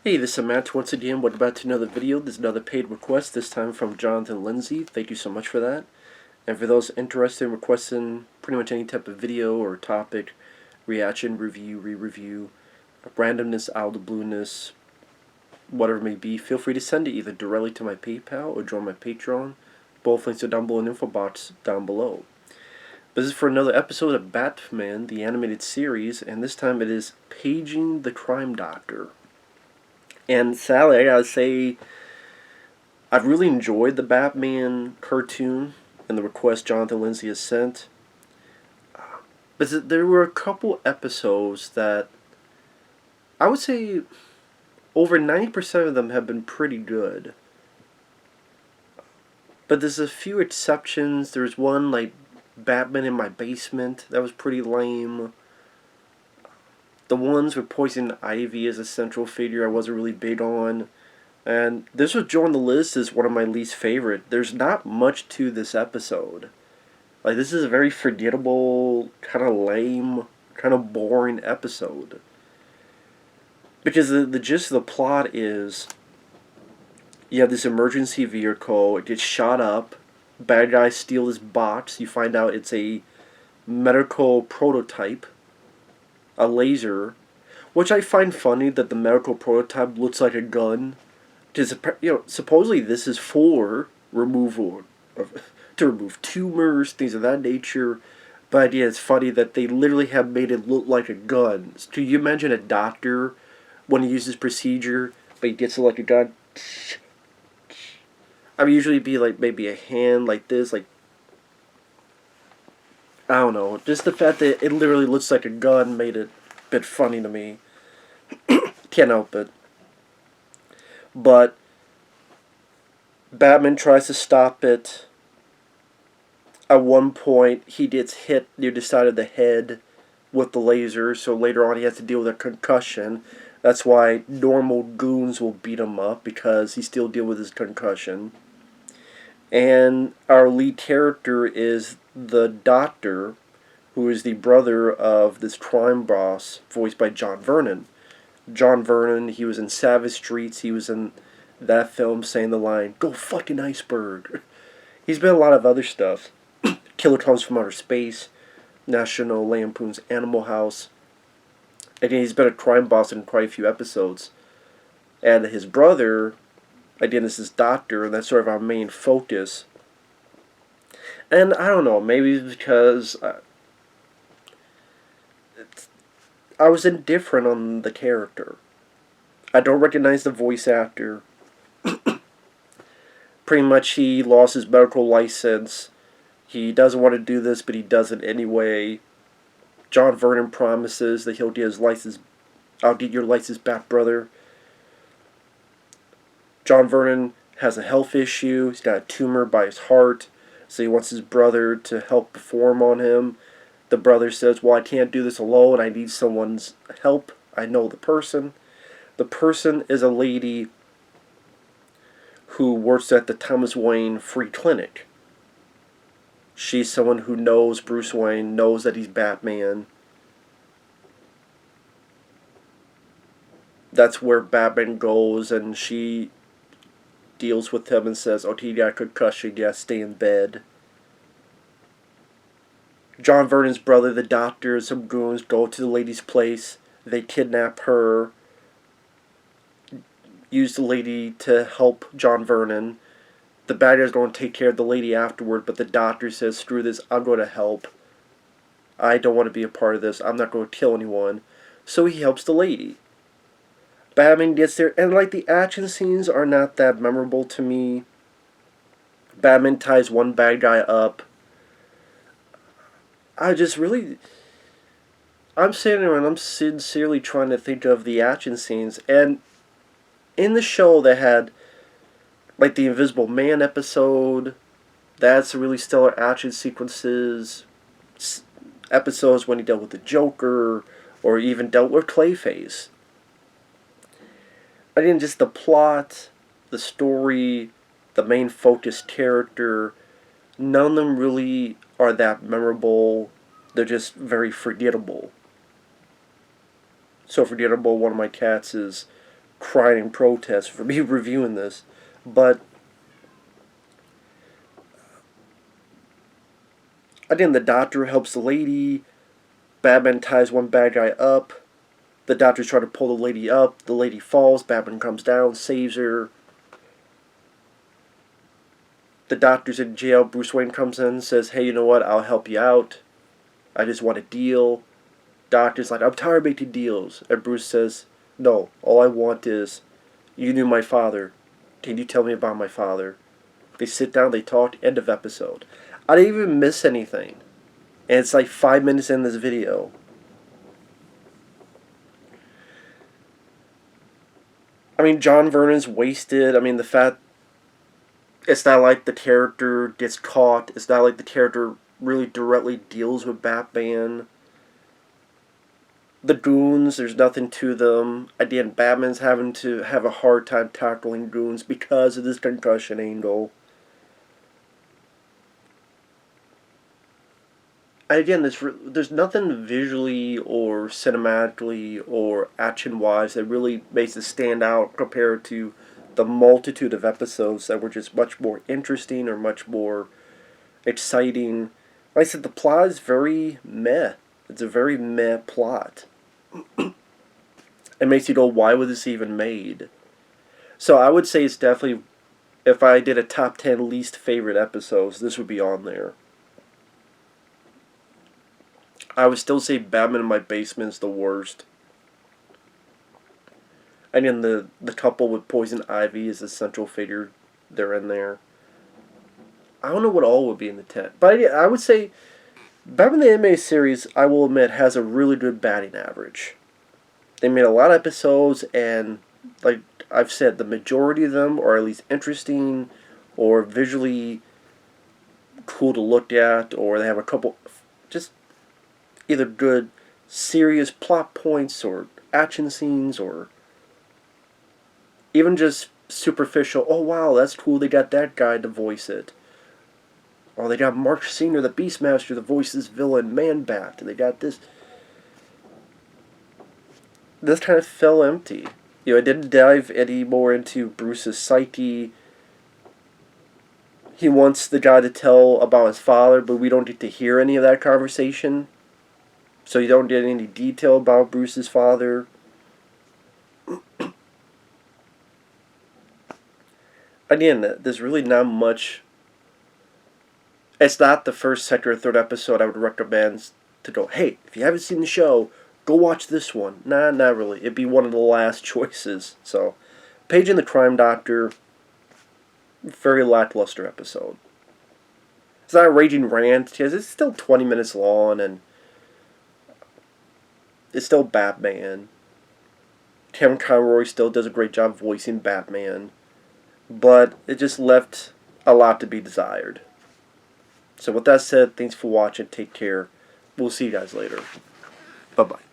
Hey, this is Matt once again. Welcome back to another video. There's another paid request, this time from Jonathan Lindsey. Thank you so much for that. And for those interested in requesting pretty much any type of video or topic, reaction, review, re-review, randomness, out of the blueness, whatever it may be, feel free to send it either directly to my PayPal or join my Patreon. Both links are down below in the info box down below. This is for another episode of Batman, the animated series, and this time it is Paging the Crime Doctor. And sadly, I gotta say, I've really enjoyed the Batman cartoon and the request Jonathan Lindsey has sent. But there were a couple episodes that I would say over 90% of them have been pretty good. But there's a few exceptions. There's one like Batman in My Basement that was pretty lame. The ones with Poison Ivy as a central figure I wasn't really big on. And this was joined the list as one of my least favorite. There's not much to this episode. Like, this is a very forgettable, kind of lame, kind of boring episode. Because the gist of the plot is, you have this emergency vehicle, it gets shot up, bad guys steal this box, you find out it's a medical prototype, a laser, which I find funny that the medical prototype looks like a gun. Because, supposedly this is for removal to remove tumors, things of that nature. But yeah, it's funny that they literally have made it look like a gun. Can you imagine a doctor when he uses procedure, but he gets it like a gun? I mean, usually it'd be like maybe a hand like this, like, I don't know. Just the fact that it literally looks like a gun made it a bit funny to me. Can't help it. But Batman tries to stop it. At one point, he gets hit near the side of the head with the laser, so later on he has to deal with a concussion. That's why normal goons will beat him up, because he still deals with his concussion. And our lead character is the Doctor, who is the brother of this crime boss, voiced by John Vernon. John Vernon, he was in Savage Streets, he was in that film saying the line, "Go fucking iceberg." He's been in a lot of other stuff. Killer Comes from Outer Space, National Lampoon's Animal House. Again, he's been a crime boss in quite a few episodes. And his brother, again, this is Doctor, and that's sort of our main focus. And I don't know, maybe it's because I was indifferent on the character. I don't recognize the voice actor. Pretty much he lost his medical license. He doesn't want to do this, but he does it anyway. John Vernon promises that he'll get his license. "I'll get your license back, brother." John Vernon has a health issue. He's got a tumor by his heart, so he wants his brother to help perform on him. The brother says, "Well, I can't do this alone. I need someone's help. I know the person." The person is a lady who works at the Thomas Wayne Free Clinic. She's someone who knows Bruce Wayne, knows that he's Batman. That's where Batman goes, and she deals with him and says, "Oh, he got a concussion, you gotta stay in bed." John Vernon's brother, the Doctor, and some goons go to the lady's place. They kidnap her, use the lady to help John Vernon. The bad guy's going to take care of the lady afterward, but the Doctor says, "Screw this, I'm going to help. I don't want to be a part of this. I'm not going to kill anyone." So he helps the lady. Batman gets there, and like the action scenes are not that memorable to me. Batman ties one bad guy up. I'm sitting there and I'm sincerely trying to think of the action scenes, and in the show they had like the Invisible Man episode. That's really stellar action sequences. Episodes when he dealt with the Joker, or even dealt with Clayface. Again, just the plot, the story, the main focus character, none of them really are that memorable. They're just very forgettable. So forgettable, one of my cats is crying in protest for me reviewing this. But again, the doctor helps the lady. Batman ties one bad guy up. The doctor's trying to pull the lady up. The lady falls. Batman comes down, saves her. The doctor's in jail. Bruce Wayne comes in, says, hey, you know what? I'll help you out. I just want a deal. Doctor's like, I'm tired of making deals. And Bruce says, no, all I want is, you knew my father. Can you tell me about my father? They sit down, they talk, end of episode. I didn't even miss anything. And it's like 5 minutes in this video. I mean, John Vernon's wasted. I mean, the fact it's not like the character gets caught. It's not like the character really directly deals with Batman. The goons, there's nothing to them. Again, Batman's having to have a hard time tackling goons because of this concussion angle. And again, there's nothing visually or cinematically or action-wise that really makes it stand out compared to the multitude of episodes that were just much more interesting or much more exciting. Like I said, the plot is very meh. It's a very meh plot. It makes you go, why was this even made? So I would say it's definitely, if I did a top 10 least favorite episodes, this would be on there. I would still say Batman in My Basement is the worst. And then the couple with Poison Ivy is the central figure. They're in there. I don't know what all would be in the 10. But I would say Batman the Animated Series, I will admit, has a really good batting average. They made a lot of episodes, and like I've said, the majority of them are at least interesting or visually cool to look at, or they have a couple just either good serious plot points or action scenes, or even just superficial, oh wow, that's cool, they got that guy to voice it. Or they got Mark Sr., the Beastmaster, to voice this villain, Man-Bat. They got this. This kind of fell empty. You know, it didn't dive any more into Bruce's psyche. He wants the guy to tell about his father, but we don't get to hear any of that conversation. So you don't get any detail about Bruce's father. Again, there's really not much. It's not the first, second, or third episode I would recommend to go, hey, if you haven't seen the show, go watch this one. Nah, not really. It'd be one of the last choices. So, Paige and the Crime Doctor, very lackluster episode. It's not a raging rant, because it's still 20 minutes long, and it's still Batman. Kevin Conroy still does a great job voicing Batman, but it just left a lot to be desired. So with that said, thanks for watching. Take care. We'll see you guys later. Bye-bye.